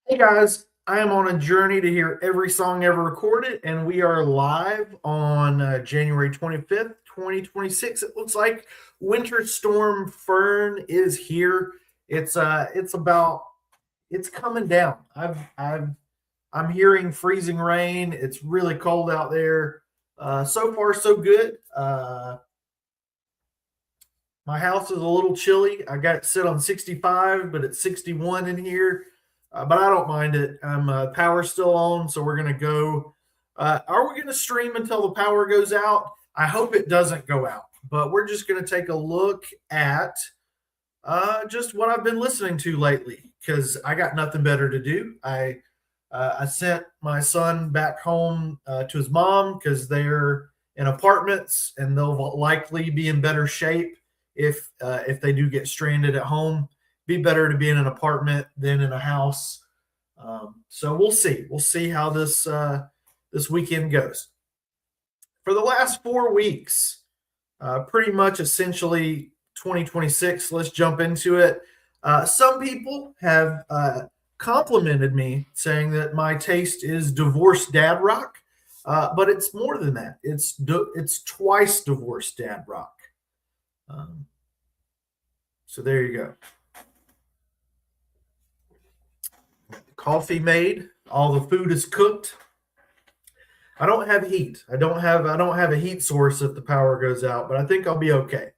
Hey guys, I am on a journey to hear every song ever recorded, and we are live on January 25th, 2026. It looks like Winter Storm Fern is here. It's coming down. I'm hearing freezing rain. It's really cold out there. So far so good. My house is a little chilly. I got it set on 65, but it's 61 in here. But I don't mind it. Power's still on, so we're gonna go. Are we gonna stream until the power goes out? I hope it doesn't go out. But we're just gonna take a look at just what I've been listening to lately because I got nothing better to do. I sent my son back home to his mom because they're in apartments and they'll likely be in better shape if they do get stranded at home. Be better to be in an apartment than in a house. So we'll see. We'll see how this weekend goes. For the last 4 weeks, pretty much essentially 2026. Let's jump into it. Some people have complimented me saying that my taste is divorced dad rock, but it's more than that. It's twice divorced dad rock. Um, so there you go. Coffee made. All the food is cooked. I don't have heat. I don't have a heat source if the power goes out, but I think I'll be okay.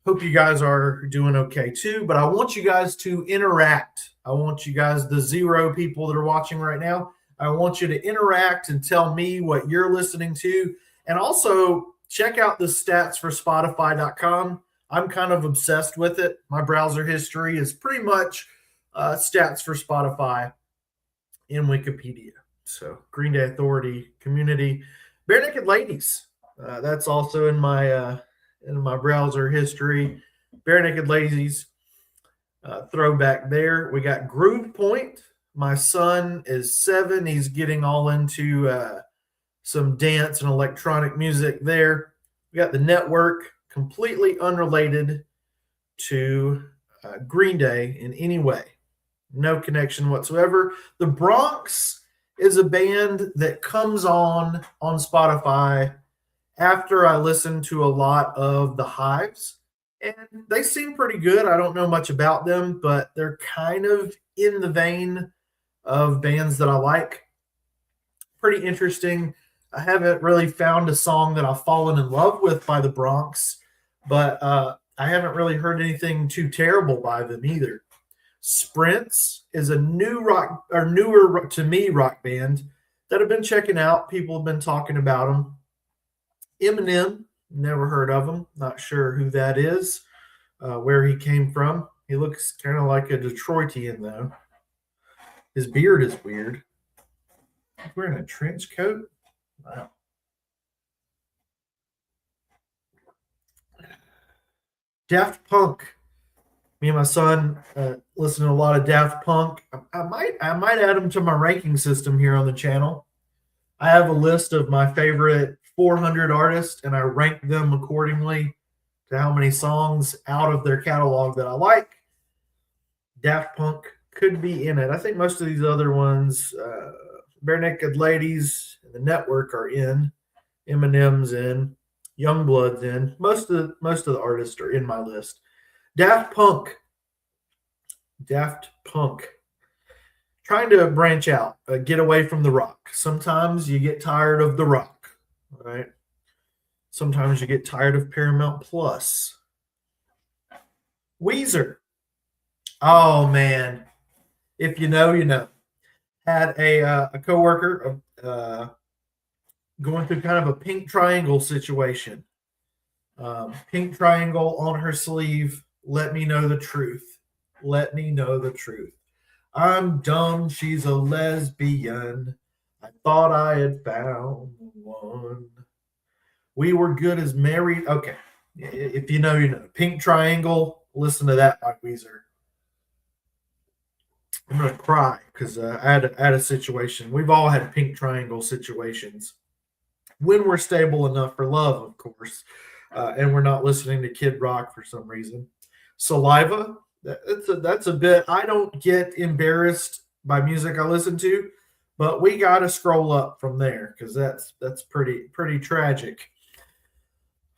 Hope you guys are doing okay too. But I want you guys to interact. I want you guys, the zero people that are watching right now, I want you to interact and tell me what you're listening to. And also check out the stats for Spotify.com. I'm kind of obsessed with it. My browser history is pretty much stats for Spotify in Wikipedia. So Green Day Authority, Community, Bare Naked Ladies. That's also in my browser history. Bare Naked Ladies, throwback there. We got Groove Point. My son is 7. He's getting all into some dance and electronic music there. We got the network, completely unrelated to Green Day in any way. No connection whatsoever. The Bronx is a band that comes on Spotify after I listen to a lot of the Hives, and they seem pretty good. I don't know much about them, but they're kind of in the vein of bands that I like. Pretty interesting. I haven't really found a song that I've fallen in love with by the Bronx, but I haven't really heard anything too terrible by them either. Sprints is a new rock or newer to me rock band that I've been checking out. People have been talking about them. Eminem, never heard of him. Not sure who that is, where he came from. He looks kind of like a Detroitian though. His beard is weird. He's wearing a trench coat. Wow. Daft Punk. Me and my son listen to a lot of Daft Punk. I might add them to my ranking system here on the channel. I have a list of my favorite 400 artists, and I rank them accordingly to how many songs out of their catalog that I like. Daft Punk could be in it. I think most of these other ones, Bare Naked Ladies and the Network are in. Eminem's in. Youngblood's in. Most of the artists are in my list. Daft Punk. Daft Punk. Trying to branch out, get away from the rock. Sometimes you get tired of the rock, right? Sometimes you get tired of Paramount Plus. Weezer. Oh man, if you know, you know. Had a coworker going through kind of a pink triangle situation. Pink triangle on her sleeve. Let me know the truth. Let me know the truth. I'm dumb. She's a lesbian. I thought I had found one. We were good as married. Okay. If you know, you know. Pink Triangle. Listen to that by Weezer. I'm going to cry because I had a situation. We've all had Pink Triangle situations when we're stable enough for love, of course, and we're not listening to Kid Rock for some reason. Saliva. That's a bit. I don't get embarrassed by music I listen to, but we got to scroll up from there because that's pretty tragic.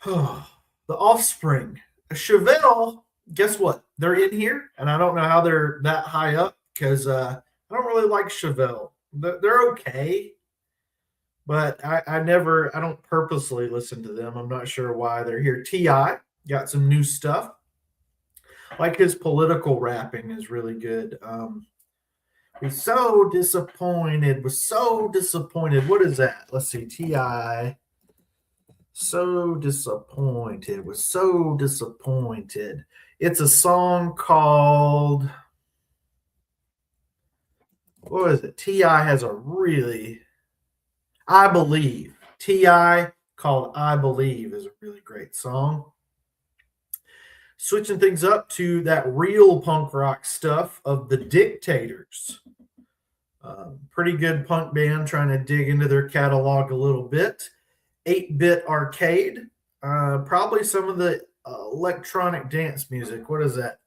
The Offspring, Chevelle. Guess what? They're in here, and I don't know how they're that high up because I don't really like Chevelle. They're okay, but I don't purposely listen to them. I'm not sure why they're here. Ti got some new stuff. Like his political rapping is really good. Was so disappointed. Was so disappointed. What is that? Let's see. Ti. So disappointed. Was so disappointed. It's a song called. What is it? Ti has a really. I believe. Ti called "I Believe" is a really great song. Switching things up to that real punk rock stuff of the Dictators. Pretty good punk band, trying to dig into their catalog a little bit. 8-Bit Arcade, probably some of the electronic dance music. What is that?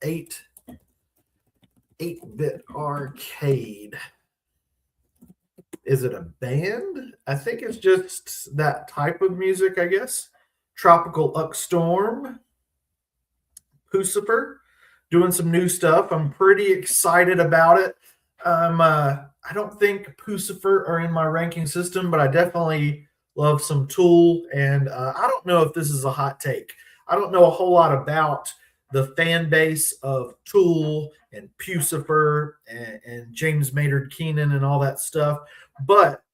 8-Bit Arcade. Is it a band? I think it's just that type of music, I guess. Tropical Uckstorm. Pucifer doing some new stuff. I'm pretty excited about it. I don't think Pucifer are in my ranking system, but I definitely love some Tool. And I don't know if this is a hot take. I don't know a whole lot about the fan base of Tool and Pucifer and James Maynard Keenan and all that stuff. But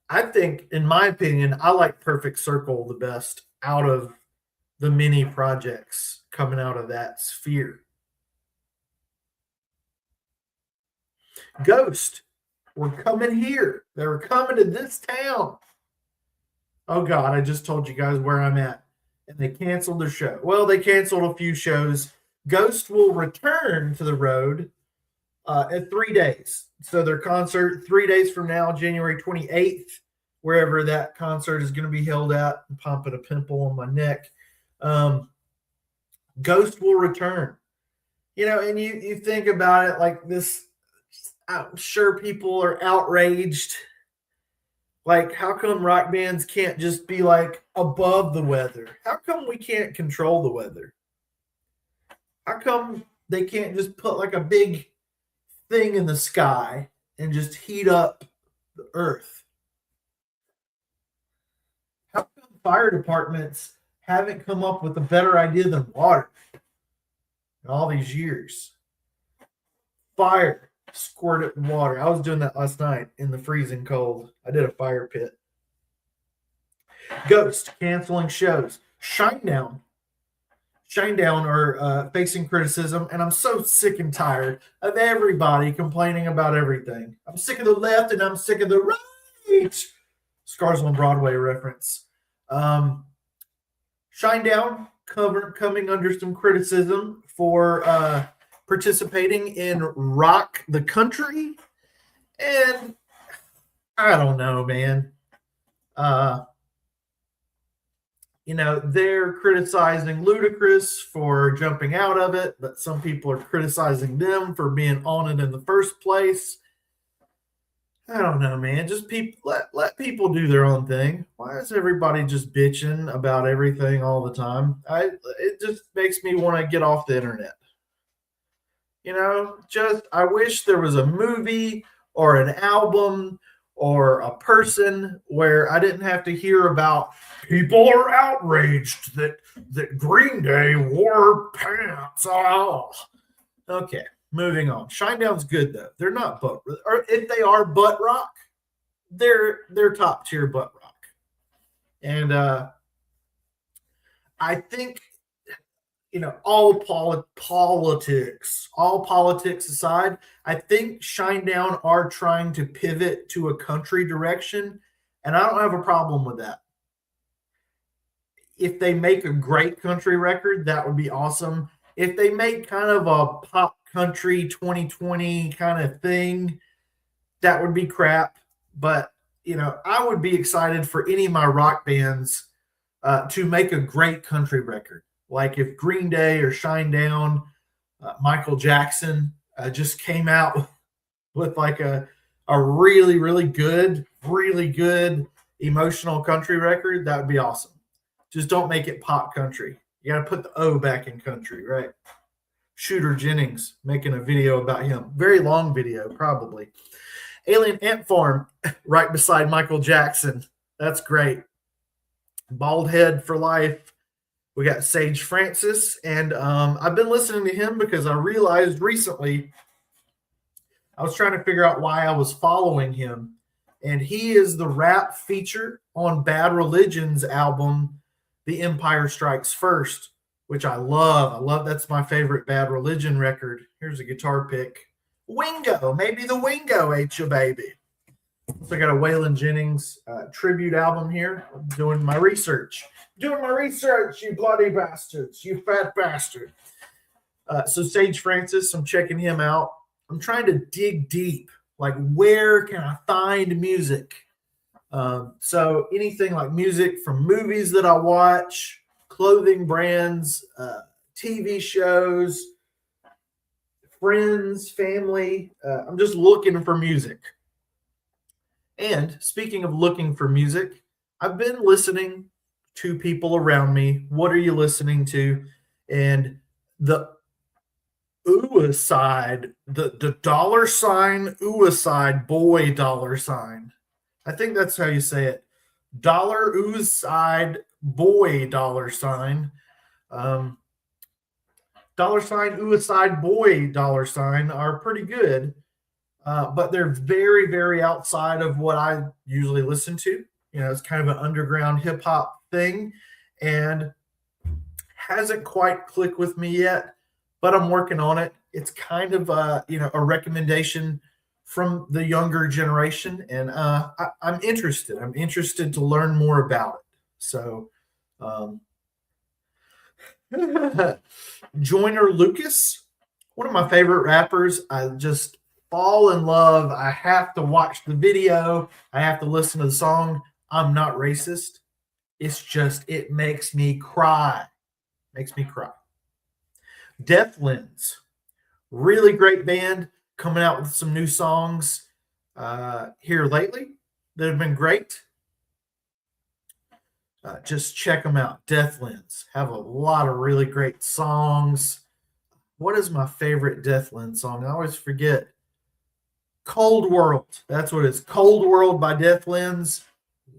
I think, in my opinion, I like Perfect Circle the best out of the mini projects coming out of that sphere. Ghost were coming here. They were coming to this town. Oh God, I just told you guys where I'm at. And they canceled their show. Well, they canceled a few shows. Ghost will return to the road in 3 days. So their concert 3 days from now, January 28th, wherever that concert is going to be held at. I'm popping a pimple on my neck. Ghost will return. And you think about it like this. I'm sure people are outraged. Like, how come rock bands can't just be like above the weather? How come we can't control the weather? How come they can't just put like a big thing in the sky and just heat up the earth? How come fire departments haven't come up with a better idea than water in all these years? Fire, squirt it in water. I was doing that last night in the freezing cold. I did a fire pit. Ghost canceling shows. Shinedown are facing criticism, and I'm so sick and tired of everybody complaining about everything. I'm sick of the left, and I'm sick of the right. Scars on Broadway reference. Shinedown coming under some criticism for participating in Rock the Country, and I don't know, man. They're criticizing Ludacris for jumping out of it, but some people are criticizing them for being on it in the first place. I don't know, man. Just let people do their own thing. Why is everybody just bitching about everything all the time? It just makes me want to get off the internet. Just I wish there was a movie or an album or a person where I didn't have to hear about people are outraged that Green Day wore pants. Oh. Okay, moving on. Shinedown's good though. They're not butt, or if they are butt rock, they're top tier butt rock. And I think all politics aside, I think Shinedown are trying to pivot to a country direction, and I don't have a problem with that. If they make a great country record, that would be awesome. If they make kind of a pop country 2020 kind of thing, that would be crap. But, I would be excited for any of my rock bands to make a great country record. Like if Green Day or Shinedown, Michael Jackson just came out with like a really good emotional country record, that would be awesome. Just don't make it pop country. You got to put the O back in country, right? Shooter Jennings making a video about him. Very long video, probably. Alien Ant Farm, right beside Michael Jackson. That's great. Bald head for life. We got Sage Francis, and I've been listening to him because I realized recently I was trying to figure out why I was following him, and he is the rap feature on Bad Religion's album, The Empire Strikes First, which I love. I love that's my favorite Bad Religion record. Here's a guitar pick. Wingo, maybe the Wingo ate your baby. So I got a Waylon Jennings tribute album here. I'm doing my research. Doing my research, you bloody bastards, you fat bastard. So Sage Francis, I'm checking him out. I'm trying to dig deep. Like, where can I find music? So anything like music from movies that I watch, clothing brands, TV shows, friends, family. I'm just looking for music. And speaking of looking for music, I've been listening to people around me. What are you listening to? And the Uaside, the dollar sign Uaside boy dollar sign. I think that's how you say it. Dollar Uaside boy dollar sign. Dollar sign Uaside boy dollar sign are pretty good. But they're very, very outside of what I usually listen to. You know, it's kind of an underground hip hop thing and hasn't quite clicked with me yet, but I'm working on it. It's kind of a recommendation from the younger generation, and I'm interested. I'm interested to learn more about it. So, Joyner Lucas, one of my favorite rappers. I just fall in love. I have to watch the video. I have to listen to the song. I'm not racist. It's just, it makes me cry. Makes me cry. Deathlands, really great band, coming out with some new songs here lately that have been great. Just check them out. Deathlands have a lot of really great songs. What is my favorite Deathlands song? I always forget. Cold World. That's what it is. Cold World by Deathlands.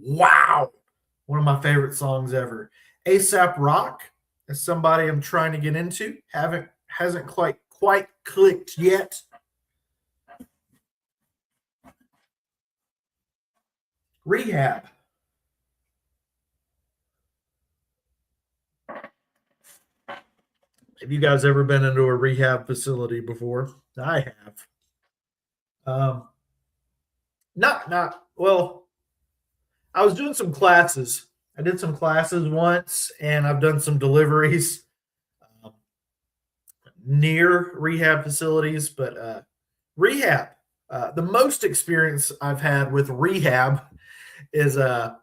Wow. One of my favorite songs ever. ASAP Rock is somebody I'm trying to get into. Hasn't quite clicked yet. Rehab. Have you guys ever been into a rehab facility before? I have. Not well. I was doing some classes. I did some classes once, and I've done some deliveries near rehab facilities. But rehab, the most experience I've had with rehab is the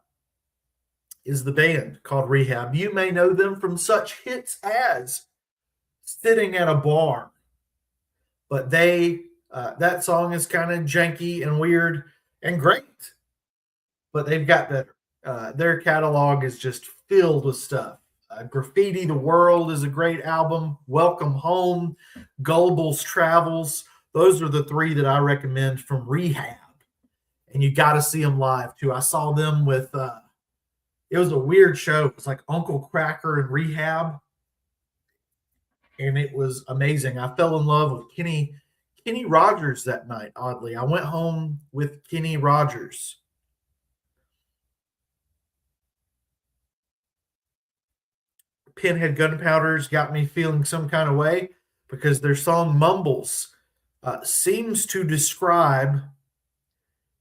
band called Rehab. You may know them from such hits as "Sitting at a Bar," but that song is kind of janky and weird and great, but they've got better. Their catalog is just filled with stuff. Graffiti the World is a great album. Welcome Home, Gullible's Travels. Those are the three that I recommend from Rehab. And you got to see them live too. I saw them with, it was a weird show. It was like Uncle Cracker and Rehab. And it was amazing. I fell in love with Kenny Rogers that night, oddly. I went home with Kenny Rogers. Pinhead Gunpowder's got me feeling some kind of way because their song Mumbles seems to describe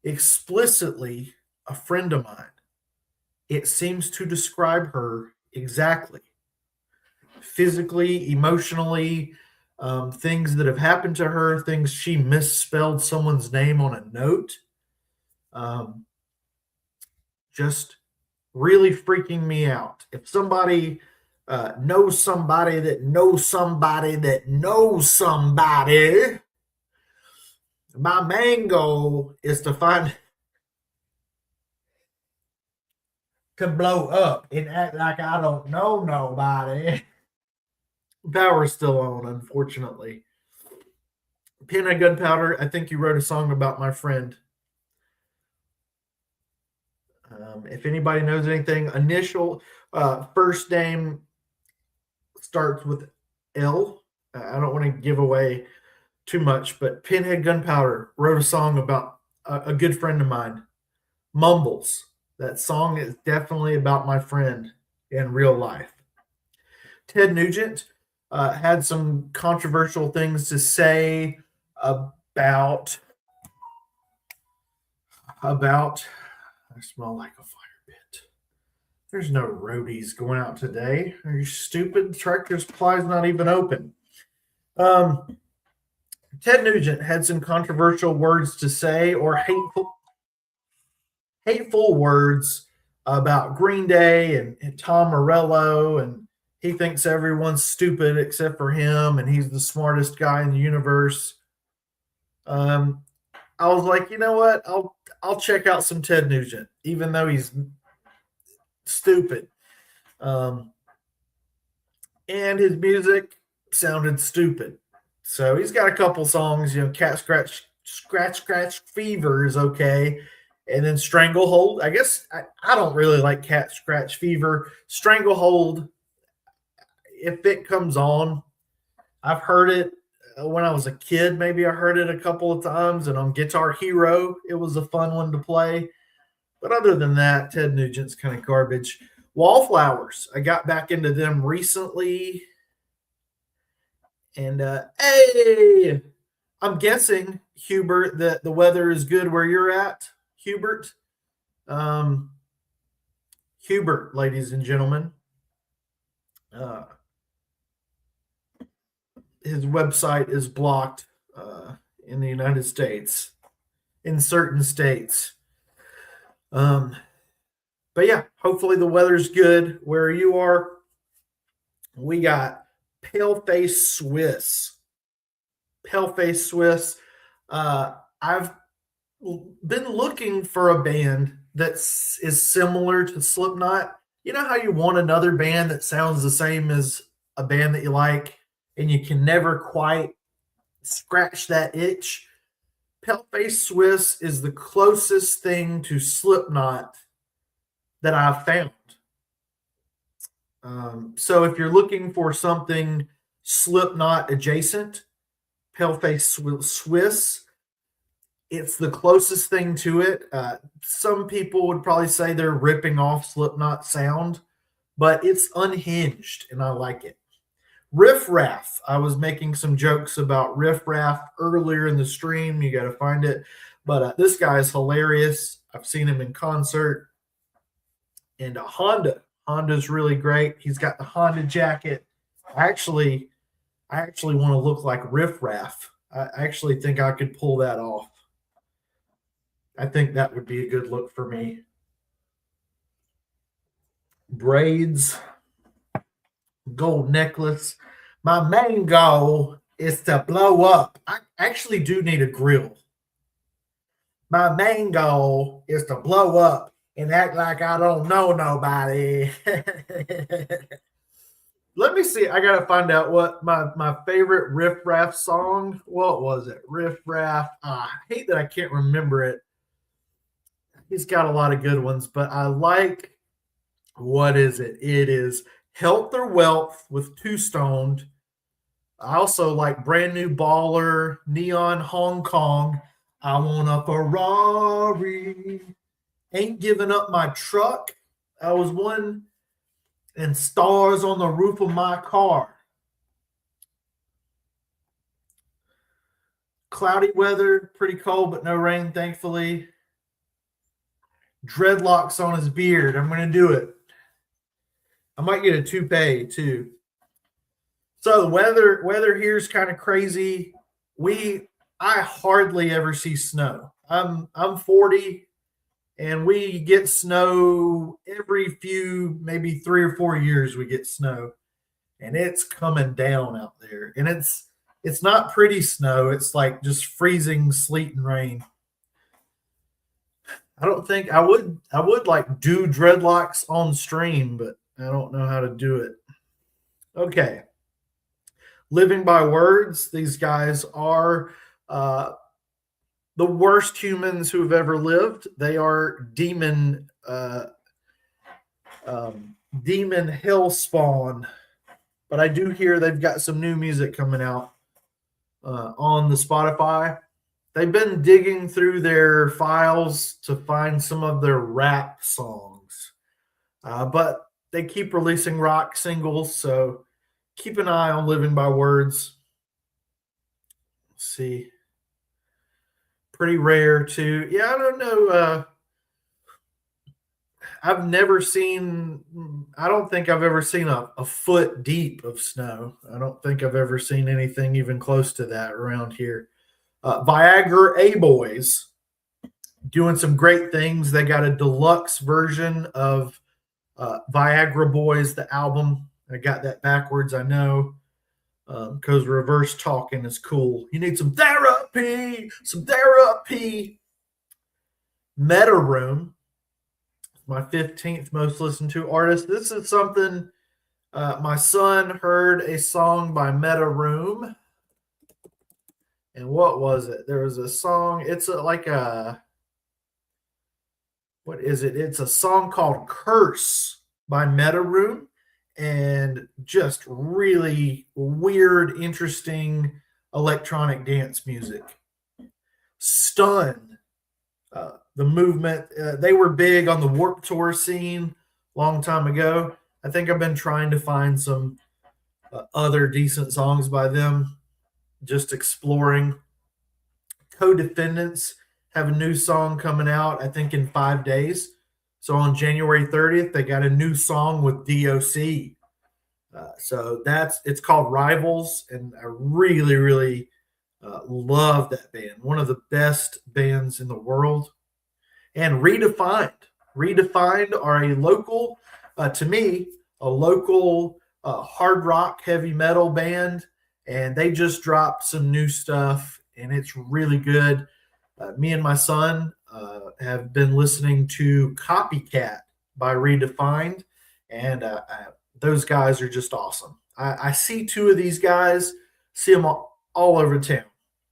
explicitly a friend of mine. It seems to describe her exactly. Physically, emotionally, things that have happened to her, things she misspelled someone's name on a note. Just really freaking me out. If somebody knows somebody that knows somebody that knows somebody, My main goal is to find to blow up and act like I don't know nobody. Power's still on, unfortunately. Pen and Gunpowder, I think you wrote a song about my friend. If anybody knows anything, first name starts with L. I don't want to give away too much, but Pinhead Gunpowder wrote a song about a good friend of mine, Mumbles. That song is definitely about my friend in real life. Ted Nugent had some controversial things to say about. I smell like a fire pit. There's no roadies going out today. Are you stupid? The tractor supply's not even open. Ted Nugent had some controversial words to say, or hateful words about Green Day and Tom Morello, and he thinks everyone's stupid except for him, and he's the smartest guy in the universe. I was like, you know what? I'll check out some Ted Nugent, even though he's stupid. And his music sounded stupid. So he's got a couple songs, Cat Scratch Fever is okay. And then Stranglehold. I guess I don't really like Cat Scratch Fever. Stranglehold, if it comes on, I've heard it when I was a kid. Maybe I heard it a couple of times. And on Guitar Hero, it was a fun one to play. But other than that, Ted Nugent's kind of garbage. Wallflowers. I got back into them recently. And hey, I'm guessing, Hubert, that the weather is good where you're at. Hubert. Hubert, ladies and gentlemen. His website is blocked in the United States, in certain states. But yeah, hopefully the weather's good where you are. We got Paleface Swiss. Paleface Swiss. I've been looking for a band that is similar to Slipknot. You know how you want another band that sounds the same as a band that you like, and you can never quite scratch that itch? Paleface Swiss is the closest thing to Slipknot that I've found. So if you're looking for something Slipknot adjacent, Paleface Swiss, it's the closest thing to it. Some people would probably say they're ripping off Slipknot sound, but it's unhinged, and I like it. Riff Raff. I was making some jokes about Riff Raff earlier in the stream. You got to find it. But this guy is hilarious. I've seen him in concert. And Honda. Honda's really great. He's got the Honda jacket. I actually want to look like Riff Raff. I actually think I could pull that off. I think that would be a good look for me. Braids, gold necklace. My main goal is to blow up. I actually do need a grill. My main goal is to blow up and act like I don't know nobody. Let me see. I gotta find out what my favorite Riff Raff song. What was it? Riff Raff. I hate that I can't remember it. He's got a lot of good ones, but I like, what is it? It is Health or Wealth with Two Stoned. I also like Brand New Baller, Neon Hong Kong. I want a Ferrari. Ain't Giving Up My Truck. I was one. And Stars on the Roof of My Car. Cloudy weather, pretty cold, but no rain, thankfully. Dreadlocks on his beard. I'm going to do it. I might get a toupee too. So the weather here is kind of crazy. I hardly ever see snow. I'm 40, and we get snow every few, maybe 3 or 4 years. We get snow, and it's coming down out there, and it's It's not pretty snow. It's like just freezing sleet and rain. I don't think I would like do dreadlocks on stream, but I don't know how to do it. Okay. Living by words, these guys are uh, the worst humans who have ever lived. They are demon hell spawn. But I do hear they've got some new music coming out on the Spotify. They've been digging through their files to find some of their rap songs, but they keep releasing rock singles. So keep an eye on Living by Words. Let's see, pretty rare too. Yeah, I don't know. I've never seen. I don't think I've ever seen a foot deep of snow. I don't think I've ever seen anything even close to that around here. Viagra A Boys doing some great things. They got a deluxe version of Viagra Boys, the album. I got that backwards, I know, because reverse talking is cool. You need some therapy, some therapy. Meta Room, my 15th most listened to artist. This is something my son heard a song by Meta Room. And what was it? There was a song. It's like a, what is it? It's a song called Curse by Meta Room, and just really weird, interesting electronic dance music. Stun, the movement. They were big on the Warped Tour scene a long time ago. I think I've been trying to find some other decent songs by them, just exploring. Co-Defendants have a new song coming out, I think, in 5 days. So on January 30th, they got a new song with DOC. So it's called Rivals, and I really, really love that band. One of the best bands in the world. And Redefined. Redefined are a local, to me, a local hard rock heavy metal band, and they just dropped some new stuff, and it's really good. Me and my son have been listening to Copycat by Redefined, and those guys are just awesome. I see two of these guys, see them all over town.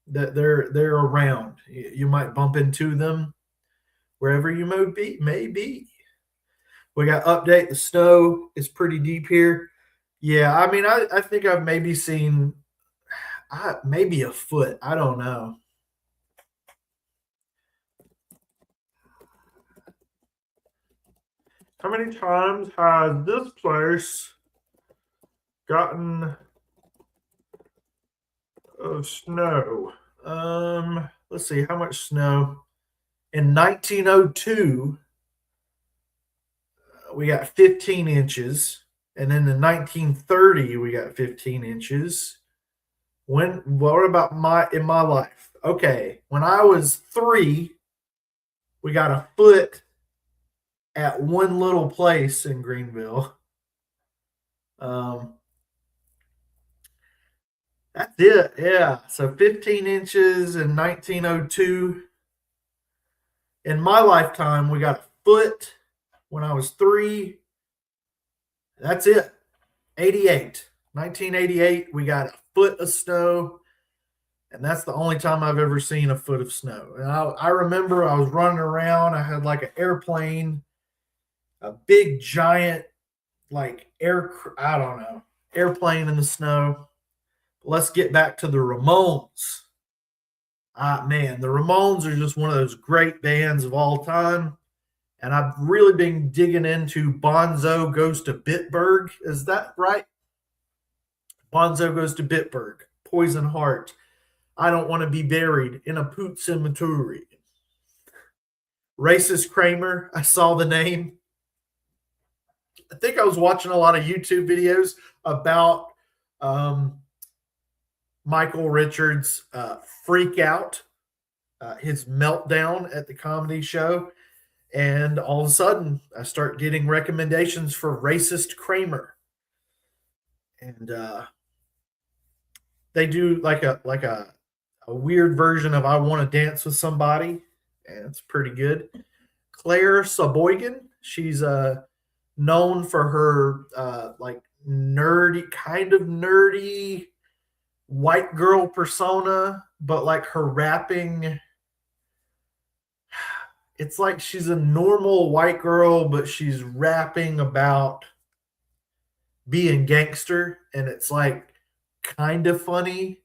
They're around. You might bump into them wherever you may be. We got update. The snow is pretty deep here. Yeah, I mean, I think I've maybe seen maybe a foot. I don't know. How many times has this place gotten of snow? Let's see, how much snow? In 1902, we got 15 inches, and then in 1930, we got 15 inches. What about in my life? Okay, when I was 3, we got a foot at one little place in Greenville. That's it. Yeah. So 15 inches in 1902. In my lifetime, we got a foot when I was 3. That's it. 1988, we got a foot of snow. And that's the only time I've ever seen a foot of snow. And I remember I was running around. I had like an airplane, a big giant, like I don't know, airplane in the snow. Let's get back to the Ramones. Man, the Ramones are just one of those great bands of all time. And I've really been digging into Bonzo Goes to Bitburg. Is that right? Bonzo Goes to Bitburg. Poison Heart. I Don't Want to Be Buried in a Poot Cemetery. Racist Kramer. I saw the name. I think I was watching a lot of YouTube videos about Michael Richards' freak out, his meltdown at the comedy show. And all of a sudden, I start getting recommendations for Racist Kramer. And They do a weird version of "I Want to Dance with Somebody," and it's pretty good. Claire Saboygan, she's known for her like nerdy white girl persona, but like her rapping, it's like she's a normal white girl, but she's rapping about being gangster, and it's like kind of funny,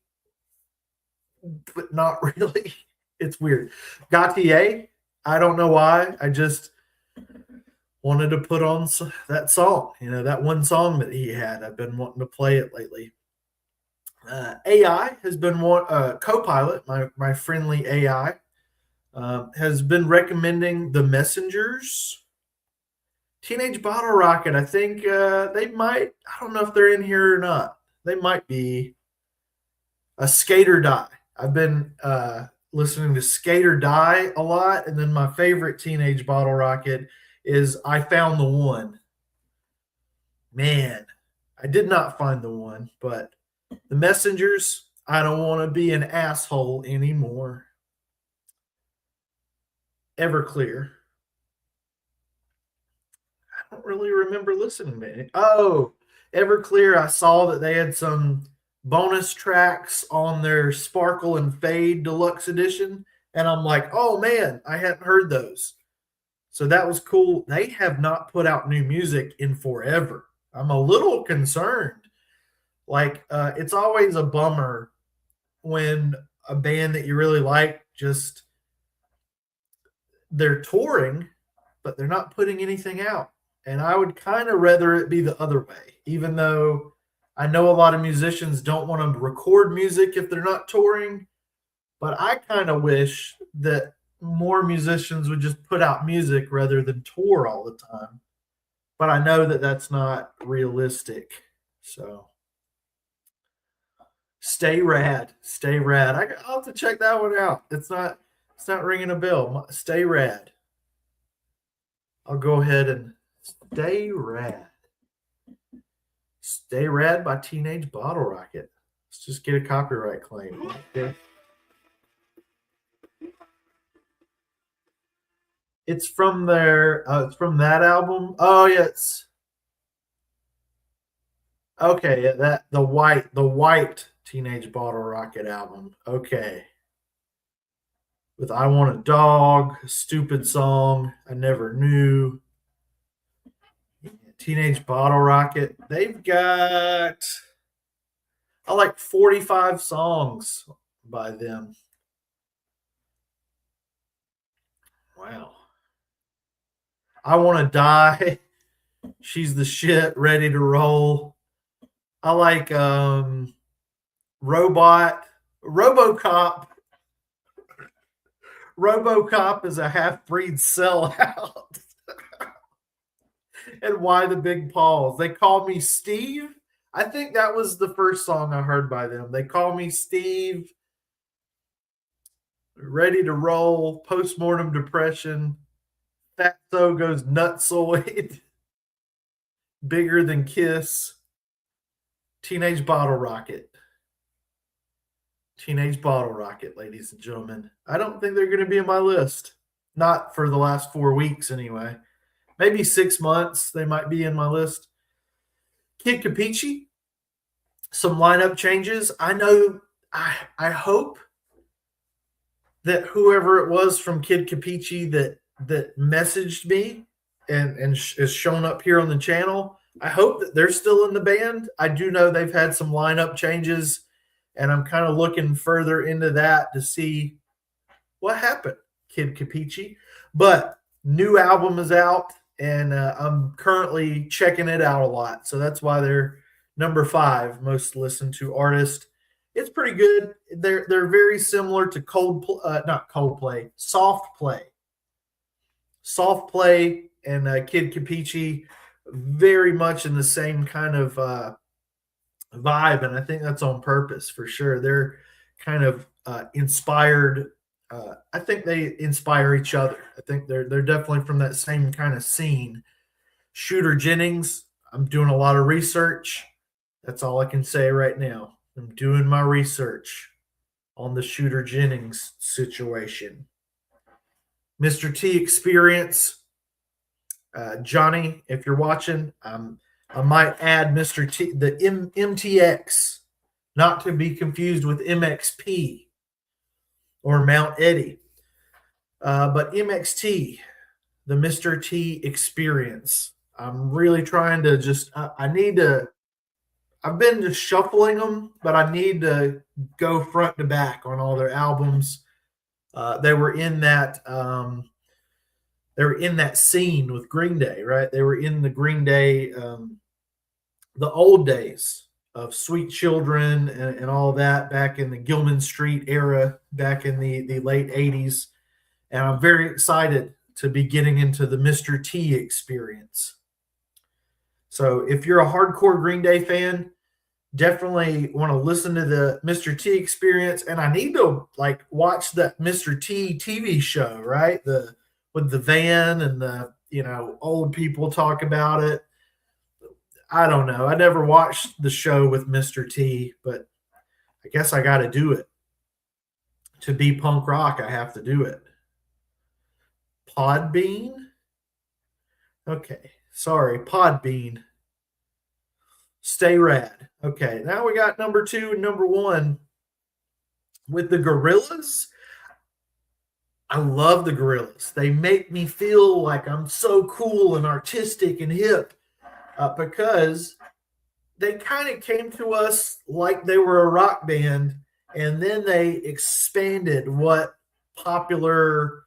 but not really. It's weird. Gautier, I don't know why. I just wanted to put on that song. That one song that he had. I've been wanting to play it lately. AI has been one. Copilot, my friendly AI, has been recommending The Messengers. Teenage Bottle Rocket. I think they might. I don't know if they're in here or not. They might be. A Skate or Die. I've been listening to Skate or Die a lot, and then my favorite Teenage Bottle Rocket is I Found the One. Man, I did not find the one, but The Messengers, I don't want to be an asshole anymore. Everclear. I don't really remember listening to it. Oh, Everclear, I saw that they had some bonus tracks on their Sparkle and Fade Deluxe Edition. And I'm like, oh man, I hadn't heard those. So that was cool. They have not put out new music in forever. I'm a little concerned. Like, it's always a bummer when a band that you really like just they're touring, but they're not putting anything out. And I would kind of rather it be the other way, even though I know a lot of musicians don't want to record music if they're not touring. But I kind of wish that more musicians would just put out music rather than tour all the time. But I know that that's not realistic. So stay rad, stay rad. I'll have to check that one out. It's not ringing a bell. Stay rad. I'll go ahead and stay rad. Stay Rad by Teenage Bottle Rocket. Let's just get a copyright claim. Okay. It's from their. It's from that album. Oh yeah, it's okay. Yeah, that the white Teenage Bottle Rocket album. Okay, with "I Want a Dog," "Stupid Song," "I Never Knew." Teenage Bottle Rocket. They've got I like 45 songs by them. Wow. I Want to Die. She's the shit, ready to roll. I like Robot, RoboCop. RoboCop is a half-breed sellout. And Why the Big Paws. They Call Me Steve. I think that was the first song I heard by them. They Call Me Steve. Ready to Roll. Postmortem Depression. Fatso Goes Nutsoid. Bigger Than Kiss. Teenage Bottle Rocket. Teenage Bottle Rocket, ladies and gentlemen. I don't think they're going to be in my list. Not for the last 4 weeks, anyway. Maybe 6 months, they might be in my list. Kid Capici, some lineup changes. I know, I hope that whoever it was from Kid Capici that messaged me and is shown up here on the channel, I hope that they're still in the band. I do know they've had some lineup changes, and I'm kind of looking further into that to see what happened, Kid Capici. But new album is out, and I'm currently checking it out a lot. So that's why they're number 5 most listened to artist. It's pretty good. They're very similar to not Coldplay, Soft Play. Soft Play and Kid Capici, very much in the same kind of vibe, and I think that's on purpose for sure. They're kind of inspired. I think they inspire each other. I think they're definitely from that same kind of scene. Shooter Jennings. I'm doing a lot of research. That's all I can say right now. I'm doing my research on the Shooter Jennings situation. Mr. T experience, Johnny, if you're watching, I might add Mr. T, the MTX, not to be confused with MXP or Mount Eddie, but MXT, the Mr. T experience. I'm really trying to I need to, I've been just shuffling them, but I need to go front to back on all their albums. They were in that they were in that scene with Green Day, right? They were in the Green Day, the old days of Sweet Children and all that back in the Gilman Street era, back in the late 80s. And I'm very excited to be getting into the Mr. T experience. So if you're a hardcore Green Day fan, definitely want to listen to the Mr. T experience. And I need to like watch that Mr. T TV show, right? The with the van and the old people talk about it. I don't know. I never watched the show with Mr. T, but I guess I got to do it. To be punk rock, I have to do it. Podbean? Okay. Sorry, Podbean. Stay rad. Okay, now we got number 2 and number 1 with the Gorillas. I love the Gorillas. They make me feel like I'm so cool and artistic and hip because they kind of came to us like they were a rock band, and then they expanded what popular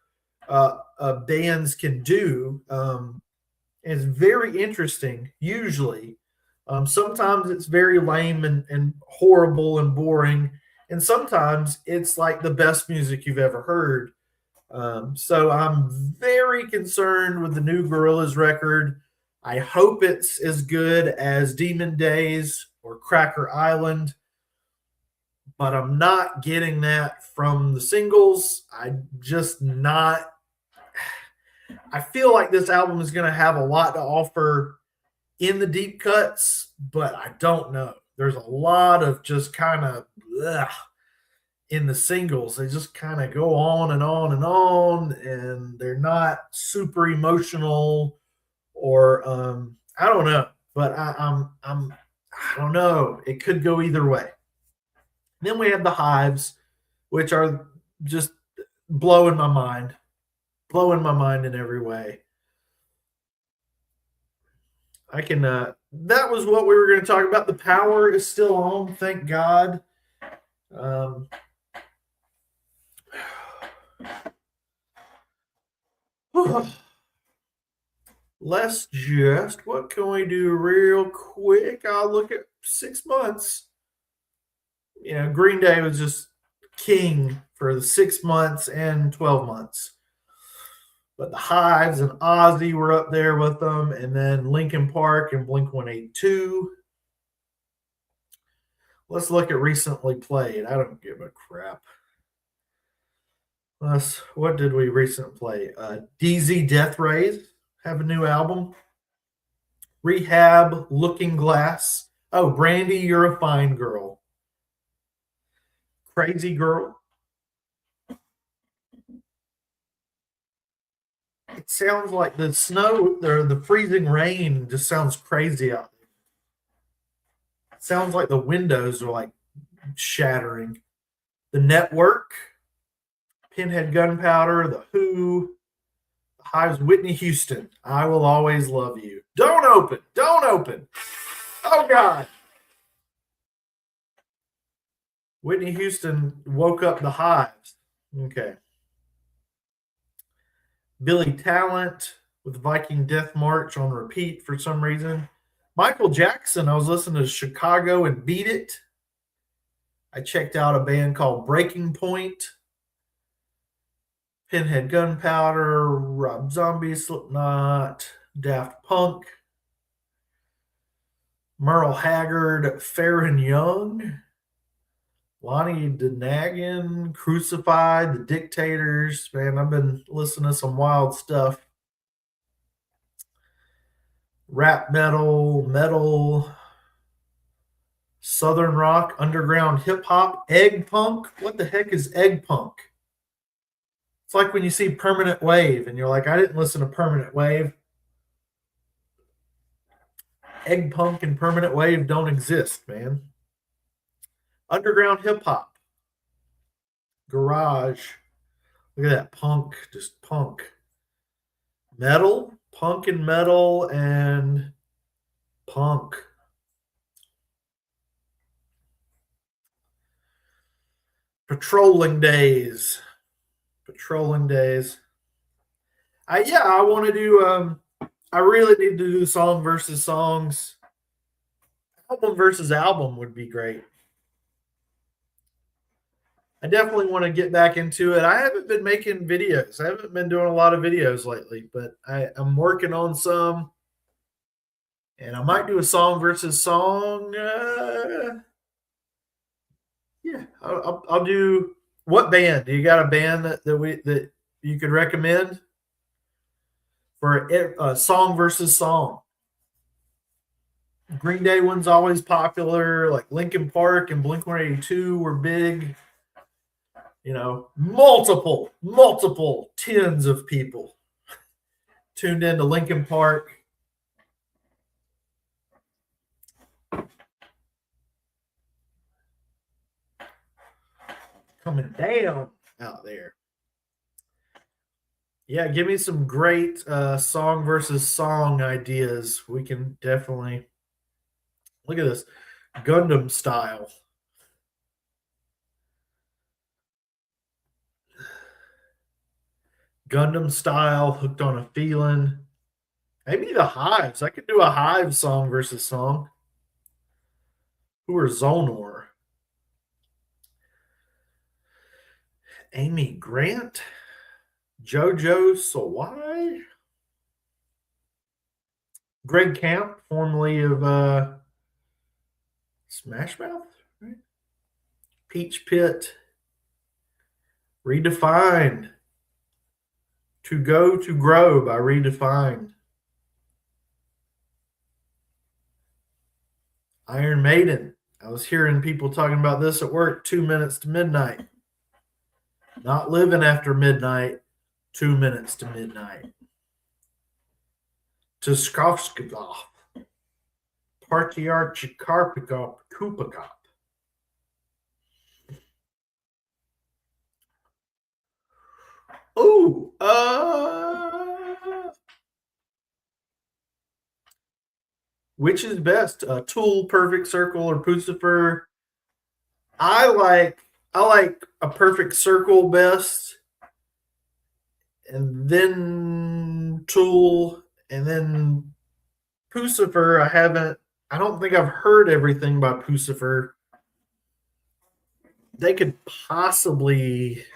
bands can do. It's very interesting, usually. Sometimes it's very lame and horrible and boring, and sometimes it's like the best music you've ever heard. So I'm very concerned with the new Gorillaz record. I hope it's as good as Demon Days or Cracker Island, but I'm not getting that from the singles. I feel like this album is going to have a lot to offer in the deep cuts, but I don't know. There's a lot of just kind of in the singles. They just kind of go on and on and on, and they're not super emotional or I don't know. But I don't know. It could go either way. Then we have the Hives, which are just blowing my mind in every way. I can. That was what we were going to talk about. The power is still on, thank God. Let's just. What can we do real quick? I'll look at 6 months. Green Day was just king for the 6 months and 12 months. But the Hives and Ozzy were up there with them, and then Linkin Park and Blink 182. Let's look at recently played. I don't give a crap. What did we recently play? DZ Death Rays have a new album. Rehab, Looking Glass. Oh, Brandy, You're a Fine Girl. Crazy Girl. It sounds like the snow or the freezing rain just sounds crazy out there. It sounds like the windows are like shattering. The Network, Pinhead Gunpowder, The Who, The Hives, Whitney Houston, I Will Always Love You. Don't open. Don't open. Oh, God. Whitney Houston woke up the Hives. Okay. Billy Talent with Viking Death March on repeat for some reason. Michael Jackson, I was listening to Chicago and Beat It. I checked out a band called Breaking Point. Pinhead Gunpowder, Rob Zombie, Slipknot, Daft Punk, Merle Haggard, Farron Young, Lonnie Donegan, Crucified, The Dictators. Man, I've been listening to some wild stuff. Rap metal, Southern rock, underground hip hop, egg punk. What the heck is egg punk? It's like when you see Permanent Wave and you're like, I didn't listen to Permanent Wave. Egg punk and Permanent Wave don't exist, man. Underground hip hop, garage. Look at that punk, just punk. Metal, punk and metal and punk. Patrolling days. Patrolling days. I want to do I really need to do song versus songs. Album versus album would be great. I definitely want to get back into it. I haven't been making videos. I haven't been doing a lot of videos lately, but I'm working on some. And I might do a song versus song. Yeah, I'll do. What band? Do you got a band that you could recommend for a song versus song? Green Day one's always popular. Like Linkin Park and Blink 182 were big. You know, multiple tens of people tuned into Linkin Park. Coming down out there. Yeah, give me some great song versus song ideas. We can definitely look at this Gundam style. Gundam style, hooked on a feeling. Maybe the Hives. I could do a Hive song versus song. Who are Zonor? Amy Grant? Jojo Sawai? Greg Camp, formerly of Smash Mouth, right? Peach Pit. Redefined. To Go to Grow by Redefined. Iron Maiden. I was hearing people talking about this at work. 2 minutes to midnight. Not living after midnight. 2 minutes to midnight. Tuskovskidov. Partiarchikarpikop Kupakop. Oh, which is best, Tool, Perfect Circle, or Pucifer? I like a Perfect Circle best, and then Tool, and then Pucifer. I don't think I've heard everything by Pucifer. They could possibly.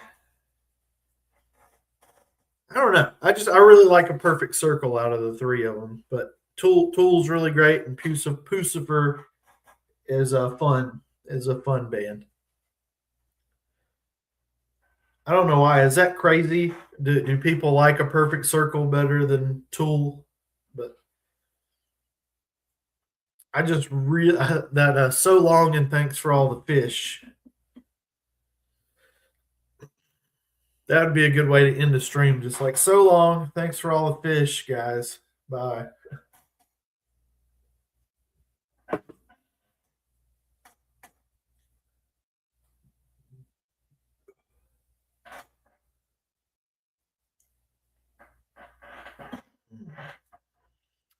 I don't know. I really like a Perfect Circle out of the three of them, but Tool's really great, and Pucifer is a fun band. I don't know why. Is that crazy? Do people like a Perfect Circle better than Tool? But I just really that So Long and Thanks for All the Fish. That would be a good way to end the stream. Just like so long, thanks for all the fish, guys. Bye.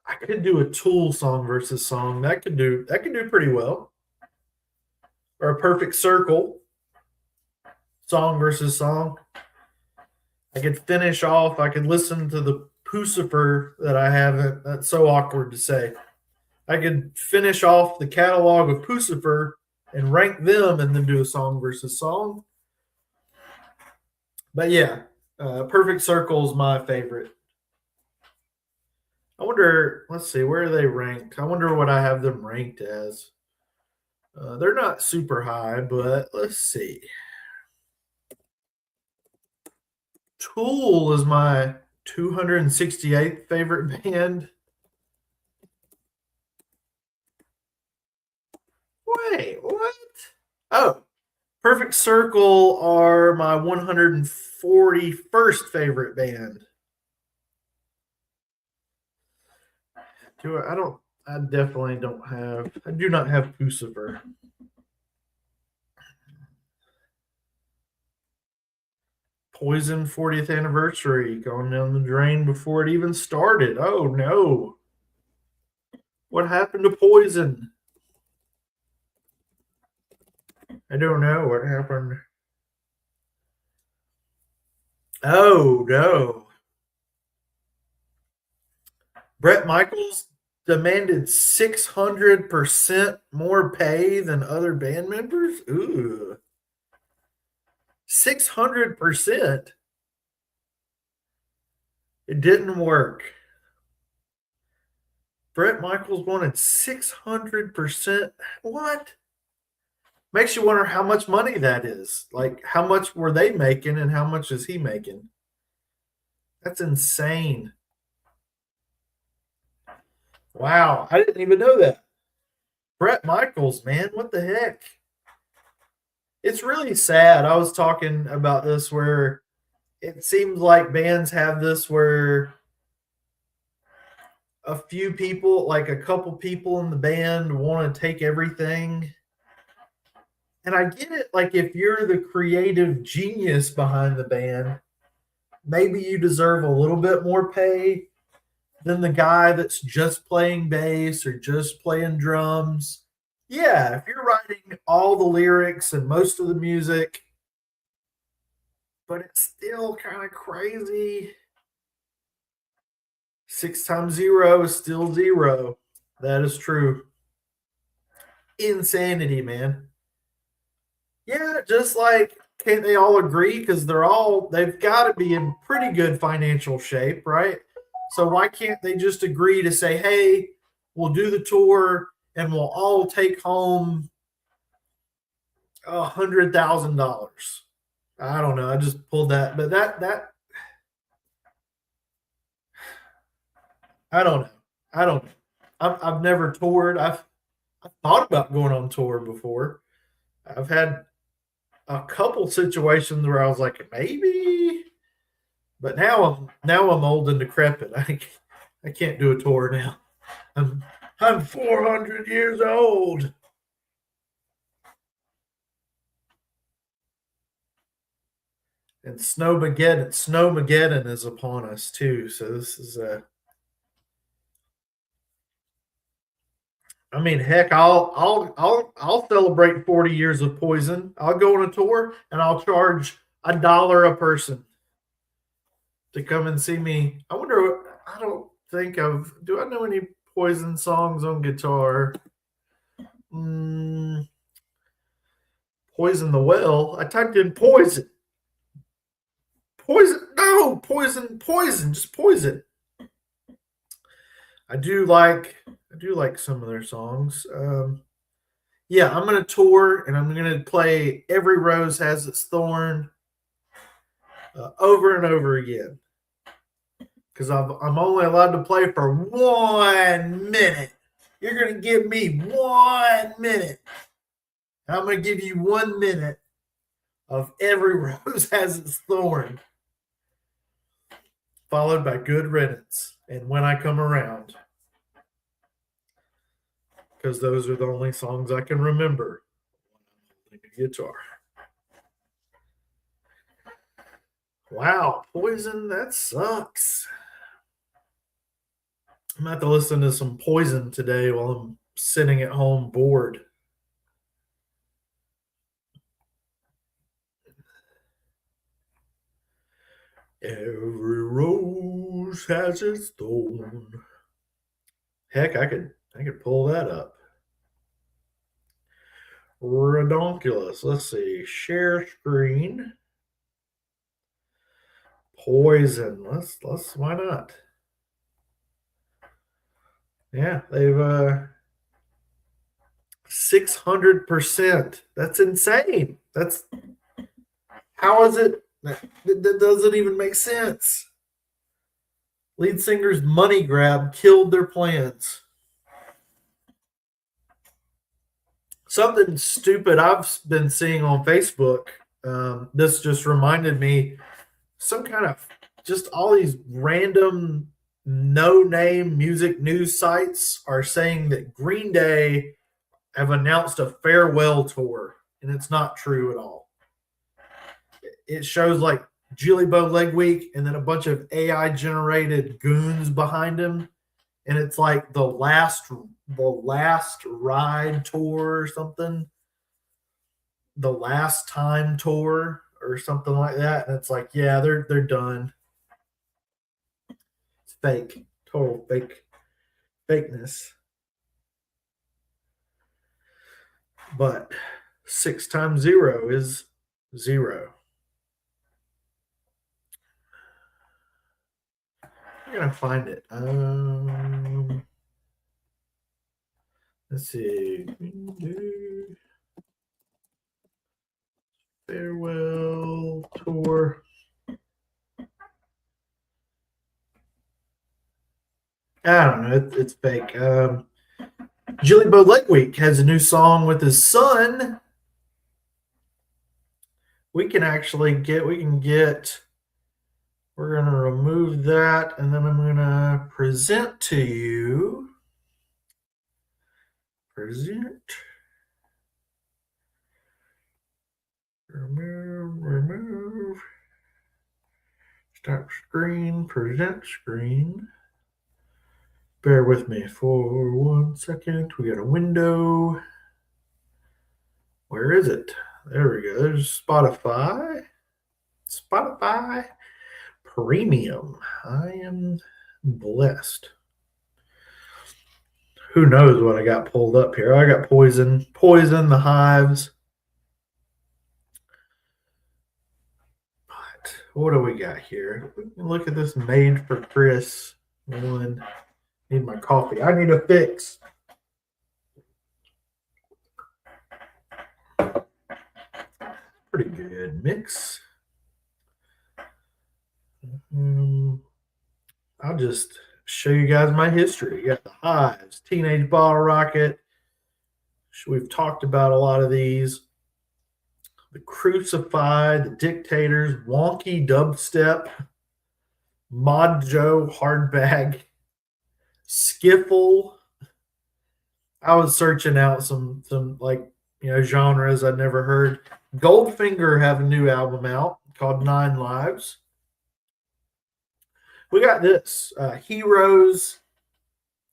I could do a Tool song versus song. That could do pretty well. Or a Perfect Circle song versus song. I could finish off. I could listen to the Pucifer that I haven't. That's so awkward to say. I could finish off the catalog of Pucifer and rank them, and then do a song versus song. But yeah, Perfect Circle is my favorite. I wonder. Let's see, where are they ranked? I wonder what I have them ranked as. They're not super high, but let's see. Tool is my 268th favorite band. Wait, what? Oh, Perfect Circle are my 141st favorite band. I don't. I definitely don't have. I do not have Pucifer. Poison 40th anniversary going down the drain before it even started. Oh no! What happened to Poison? I don't know what happened. Oh no! Brett Michaels demanded 600% more pay than other band members. Ooh, 600%. It didn't work. Brett Michaels wanted 600%. What? Makes you wonder how much money that is. Like, how much were they making and how much is he making? That's insane. Wow. I didn't even know that. Brett Michaels, man, what the heck? It's really sad. I was talking about this where it seems like bands have this where a few people, like a couple people in the band, want to take everything. And I get it. Like, if you're the creative genius behind the band, maybe you deserve a little bit more pay than the guy that's just playing bass or just playing drums. Yeah, if you're writing all the lyrics and most of the music, but it's still kind of crazy. Six times zero is still zero. That is true. Insanity, man. Yeah, just like can't they all agree? Because they've got to be in pretty good financial shape, right? So why can't they just agree to say, hey, we'll do the tour and we'll all take home $100,000? I don't know. I just pulled that, but that I don't know. I don't know. I've never toured. I've thought about going on tour before. I've had a couple situations where I was like, maybe, but now I'm old and decrepit. I can't do a tour now. I'm I'm 400 years old. And Snowmageddon is upon us too. So this is I mean, heck, I'll celebrate 40 years of Poison. I'll go on a tour and I'll charge $1 a person to come and see me. I wonder. I don't think of. Do I know any Poison songs on guitar? Mm, Poison the Well. I typed in Poison. Poison. No, Poison. Poison. Just Poison. I do like some of their songs. Yeah, I'm gonna tour and I'm gonna play Every Rose Has Its Thorn over and over again because I'm only allowed to play for 1 minute. You're gonna give me 1 minute. I'm gonna give you 1 minute of Every Rose Has Its Thorn, followed by Good Riddance and When I Come Around, because those are the only songs I can remember on the guitar. Wow, Poison, that sucks. I'm going to have to listen to some Poison today while I'm sitting at home bored. Every rose has its thorn. Heck, I could pull that up. Redonkulous. Let's see. Share screen. Poison. Let's why not? Yeah, they've 600%. That's insane. That's how is it that doesn't even make sense. Lead singer's money grab killed their plans. Something stupid I've been seeing on Facebook. This just reminded me some kind of just all these random no name music news sites are saying that Green Day have announced a farewell tour, and it's not true at all. It shows like Julie Bow Leg Week and then a bunch of AI generated goons behind him, and it's like the last ride tour or something, the last time tour or something like that, and it's like, yeah, they're done. It's fake, total fakeness. But 6 times 0 is 0. I'm gonna find it. Let's see. Farewell tour. I don't know. It's fake. Julie Bow Leg Week has a new song with his son. We can actually get. We can get. We're gonna remove that, and then I'm gonna present to you. Present. Remove. Stop screen. Present screen. Bear with me for 1 second. We got a window. Where is it? There we go. There's Spotify. Spotify Premium. I am blessed. Who knows what I got pulled up here? I got Poison, the Hives. But what do we got here? Look at this Made for Chris one. Need my coffee. I need a fix. Pretty good mix. I'll just show you guys my history. You got the Hives, Teenage Bottle Rocket. We've talked about a lot of these. The Crucified, the Dictators, Wonky Dubstep, Mod Joe Hardbag, Skiffle. I was searching out some like genres I'd never heard. Goldfinger have a new album out called 9 Lives. We got this Heroes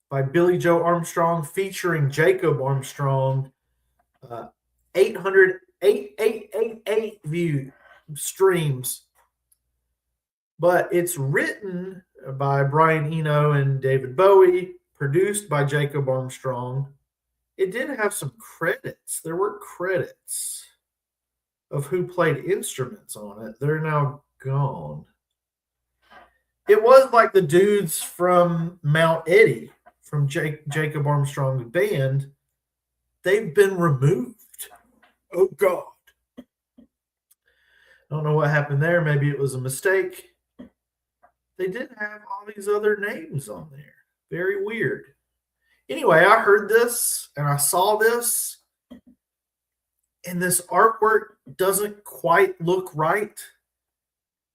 by Billy Joe Armstrong featuring Jacob Armstrong. 888 view streams. But it's written by Brian Eno and David Bowie, produced by Jacob Armstrong. It did have some credits. There were credits of who played instruments on it. They're now gone. It was like the dudes from Mount Eddie, from Jacob Armstrong's band. They've been removed. Oh, God. I don't know what happened there. Maybe it was a mistake. They did have all these other names on there. Very weird. Anyway, I heard this and I saw this, and this artwork doesn't quite look right,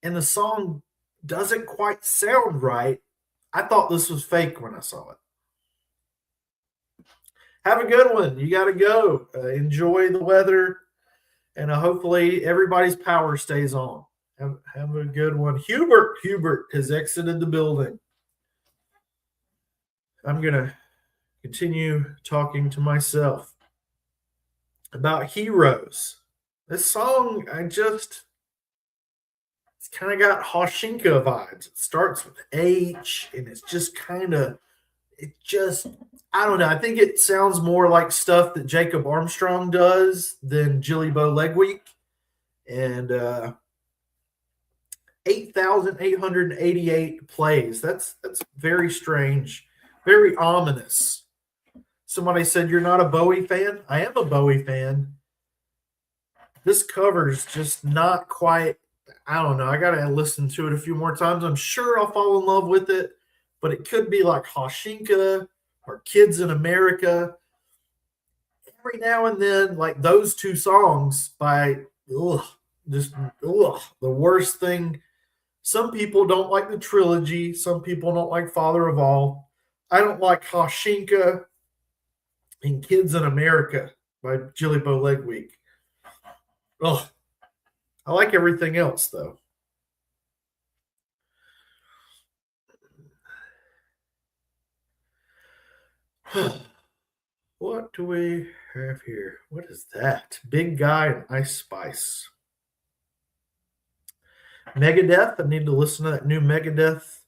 and the song doesn't quite sound right. I thought this was fake when I saw it. Have a good one. You got to go. Enjoy the weather, and hopefully everybody's power stays on. Have a good one. Hubert has exited the building. I'm going to continue talking to myself about Heroes. This song, it's kind of got Hoshinka vibes. It starts with H, and it's just I don't know. I think it sounds more like stuff that Jacob Armstrong does than Julie Bow Leg Week. And 8,888 plays. That's very strange, very ominous. Somebody said, "You're not a Bowie fan?" I am a Bowie fan. This cover's just not quite, I don't know. I got to listen to it a few more times. I'm sure I'll fall in love with it, but it could be like Hoshinka or Kids in America. every now and then, like those two songs by ugh, just the worst thing. Some people don't like the trilogy. Some people don't like Father of All. I don't like Hashinka and Kids in America by Jilly Bo Legweek. Ugh. I like everything else though. What do we have here? What is that? Big Guy and Ice Spice. Megadeth. I need to listen to that new Megadeth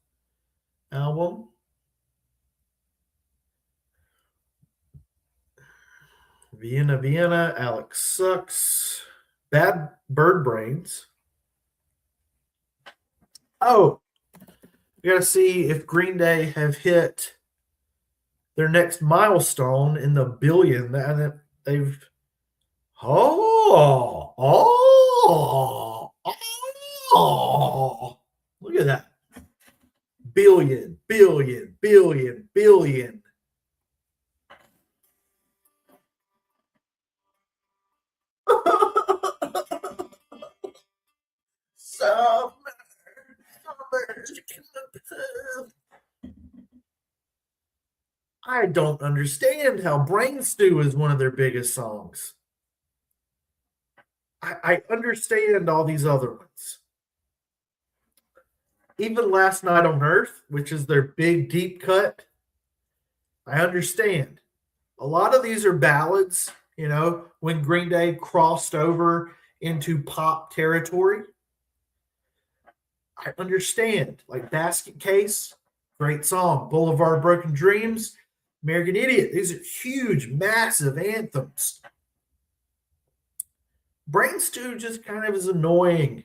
album. Vienna, Vienna. Alex Sucks. Bad Bird Brains. Oh, we got to see if Green Day have hit their next milestone in the billion. And they've. Oh, look at that. Billion, billion, billion, billion. Summer, I don't understand how Brain Stew is one of their biggest songs. I understand all these other ones. Even Last Night on Earth, which is their big deep cut, I understand. A lot of these are ballads, when Green Day crossed over into pop territory. I understand. Like Basket Case, great song. Boulevard Broken Dreams, American Idiot. These are huge, massive anthems. Brain Stew just kind of is annoying.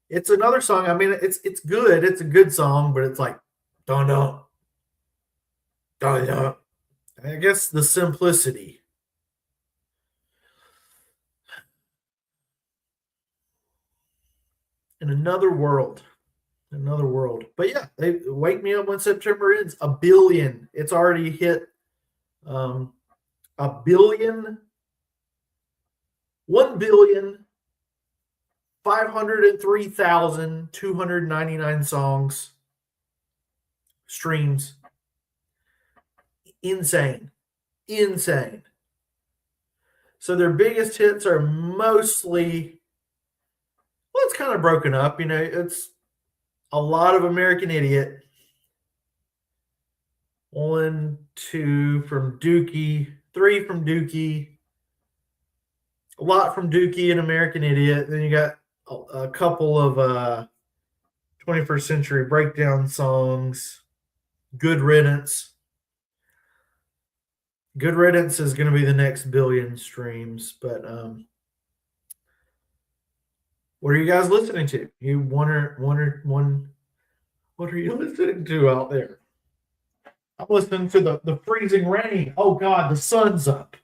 It's another song. I mean, it's good. It's a good song, but it's like, don't know. Don't know. I guess the simplicity. In another world. Another world. But yeah, they wake me up when September ends. A billion. It's already hit a billion. 1,503,299 songs, streams. Insane. Insane. So their biggest hits are mostly, well, it's kind of broken up. It's a lot of American Idiot. 1, 2 from Dookie, 3 from Dookie, a lot from Dookie and American Idiot. Then you got a couple of 21st Century Breakdown songs. Good Riddance. Good Riddance is going to be the next billion streams. But what are you guys listening to? You what are you listening to out there? I'm listening to the freezing rain. Oh God, the sun's up.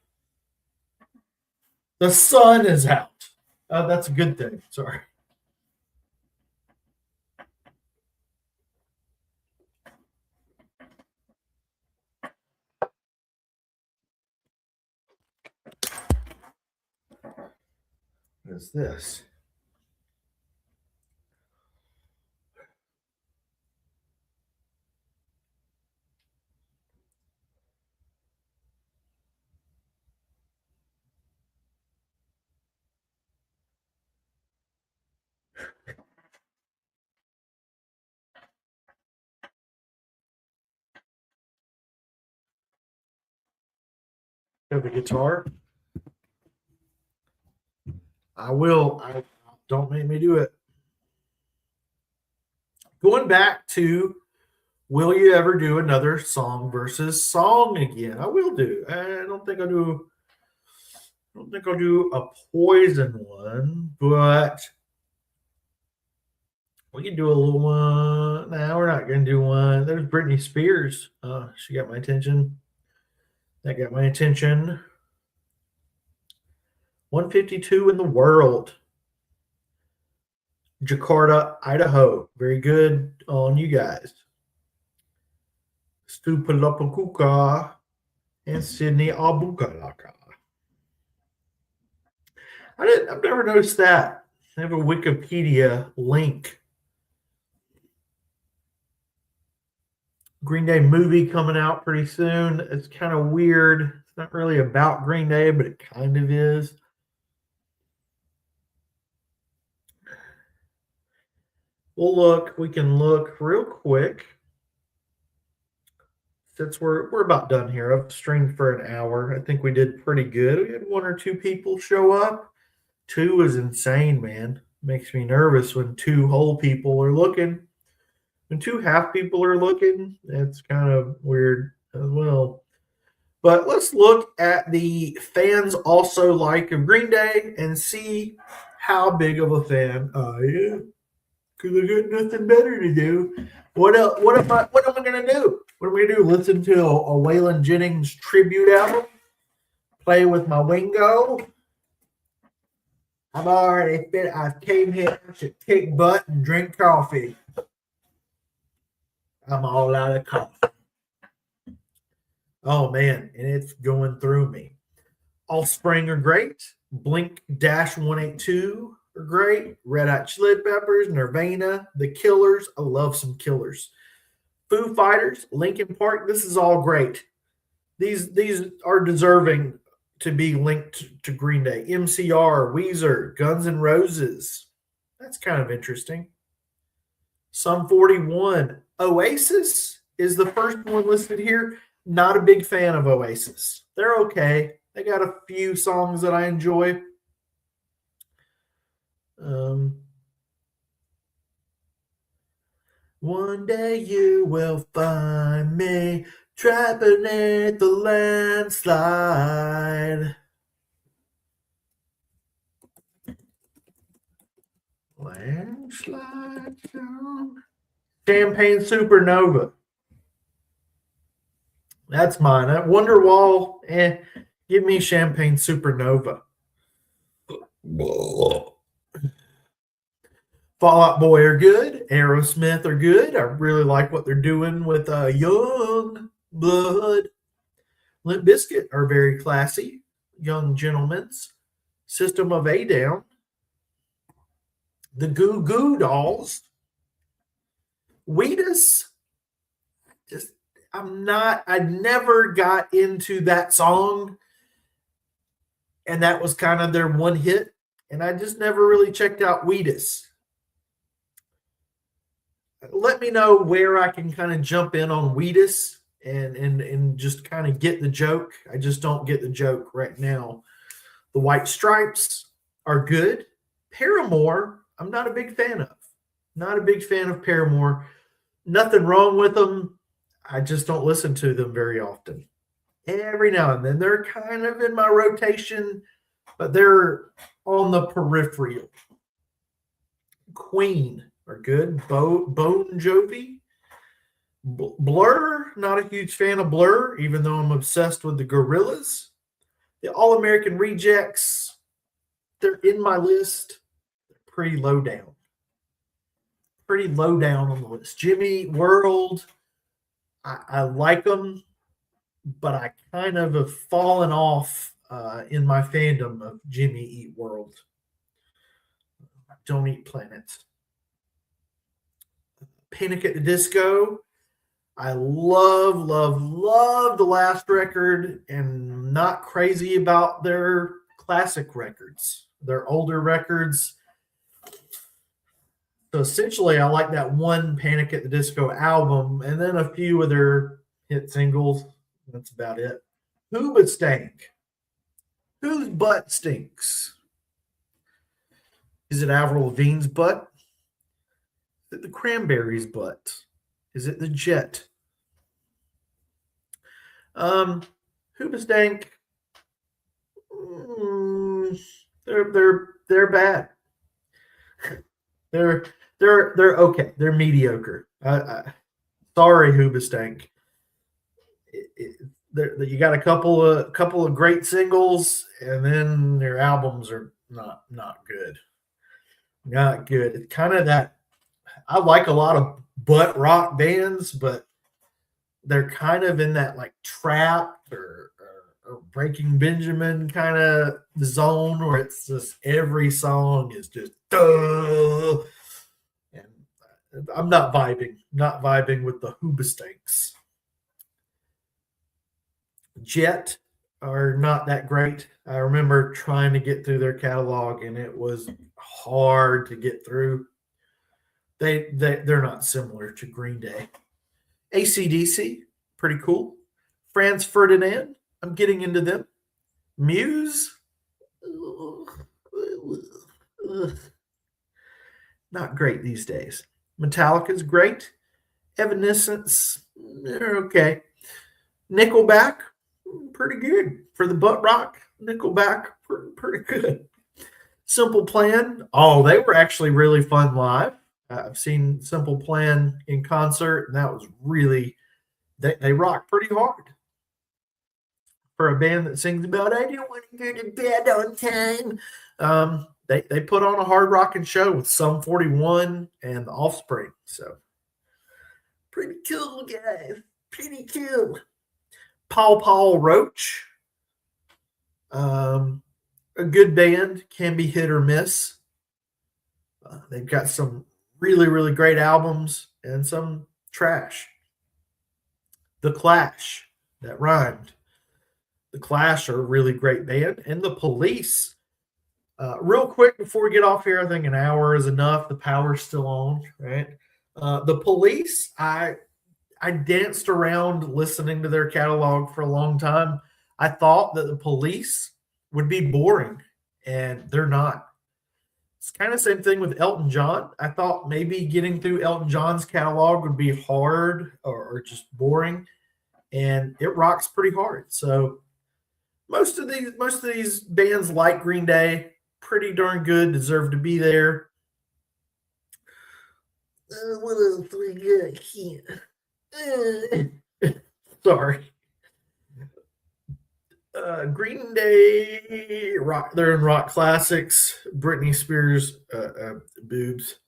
The sun is out. That's a good thing. Sorry. What is this? Have a guitar? I will. Don't make me do it. Going back to, will you ever do another song versus song again? I will do. I don't think I'll do. I don't think I'll do a Poison one, but we can do a little one. No, we're not going to do one. There's Britney Spears. She got my attention. That got my attention. 152 in the world. Jakarta, Idaho. Very good on you guys. Stupalapakuka. and Sydney Abukalaka. I've never noticed that. I have a Wikipedia link. Green Day movie coming out pretty soon. It's kind of weird. It's not really about Green Day, but it kind of is. We can look real quick. Since we're about done here. I've streamed for an hour. I think we did pretty good. We had one or two people show up. Two is insane, man. Makes me nervous when two whole people are looking. When two half people are looking, it's kind of weird as well. But let's look at the fans also like of Green Day and see how big of a fan I am. Because I got nothing better to do. What else? What am I gonna do? What am I gonna do? Listen to a Waylon Jennings tribute album? Play with my Wingo? I've came here to kick butt and drink coffee. I'm all out of coffee. Oh man, and it's going through me. Offspring are great. Blink 182 are great. Red Hot Chili Peppers, Nirvana, The Killers. I love some Killers. Foo Fighters, Linkin Park. This is all great. These are deserving to be linked to Green Day. MCR, Weezer, Guns N' Roses. That's kind of interesting. Sum 41. Oasis is the first one listed here. Not a big fan of Oasis. They're okay. They got a few songs that I enjoy. One day you will find me trapping at the landslide. Landslide down. Champagne Supernova. That's mine. Wonderwall, give me Champagne Supernova. Fall Out Boy are good. Aerosmith are good. I really like what they're doing with Young Blood. Limp Bizkit are very classy. Young Gentlemen's. System of a Down. The Goo Goo Dolls. Wheatus. I never got into that song. And that was kind of their one hit. And I just never really checked out Wheatus. Let me know where I can kind of jump in on Wheatus and just kind of get the joke. I just don't get the joke right now. The White Stripes are good. Paramore, I'm not a big fan of. Not a big fan of Paramore. Nothing wrong with them. I just don't listen to them very often. Every now and then they're kind of in my rotation, but they're on the peripheral. Queen are good. Bon Jovi. Blur, not a huge fan of Blur, even though I'm obsessed with the Gorillaz. The All American Rejects, they're in my list. They're pretty low down. Pretty low down on the list. Jimmy World, I like them, but I kind of have fallen off in my fandom of Jimmy Eat World. Don't Eat Planets. Panic at the Disco. I love the last record and not crazy about their classic records, their older records. So essentially, I like that one Panic at the Disco album and then a few of their hit singles. That's about it. Who but stank? Whose butt stinks? Is it Avril Lavigne's butt? Is it the Cranberries' butt? Is it the Jet? Who but stank? They're bad. They're okay. They're mediocre. Sorry, Hoobastank. You got a couple of great singles, and then their albums are not good. Not good. It's kind of that. I like a lot of butt rock bands, but they're kind of in that like trap or Breaking Benjamin kind of zone where it's just every song is just duh. And I'm not vibing with the Hoobastanks. Jet are not that great. I remember trying to get through their catalog and it was hard to get through. They're not similar to Green Day. AC/DC, pretty cool. Franz Ferdinand, I'm getting into them. Muse, not great these days. Metallica's great. Evanescence, they're okay. Nickelback, pretty good. For the butt rock, Nickelback, pretty good. Simple Plan, oh, they were actually really fun live. I've seen Simple Plan in concert, and that was really, they rock pretty hard. For a band that sings about I don't want to go to bed on time. They put on a hard rocking show with Sum 41 and the Offspring. So pretty cool, guys. Pretty cool. Paul Roach. A good band, can be hit or miss. They've got some really great albums and some trash. The Clash, that rhymed. The Clash are a really great band. And the Police. Real quick before we get off here, I think an hour is enough. The power's still on, right? The Police, I danced around listening to their catalog for a long time. I thought that the Police would be boring, and they're not. It's kind of the same thing with Elton John. I thought maybe getting through Elton John's catalog would be hard or just boring, and it rocks pretty hard. So most of these bands like Green Day, pretty darn good, deserve to be there. What else do we got here? Sorry. Green Day, rock. They're in rock classics. Britney Spears, boobs.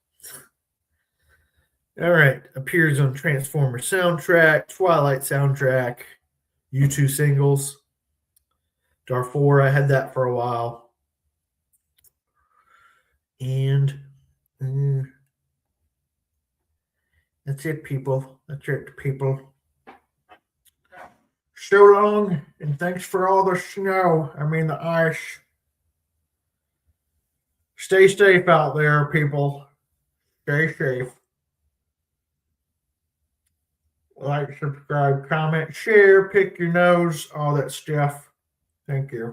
All right, appears on Transformers soundtrack, Twilight soundtrack, U2 singles. Darfur, I had that for a while. And that's it, people. That's it, people. So long, and thanks for all the snow. I mean, the ice. Stay safe out there, people. Stay safe. Like, subscribe, comment, share, pick your nose, all that stuff. Thank you.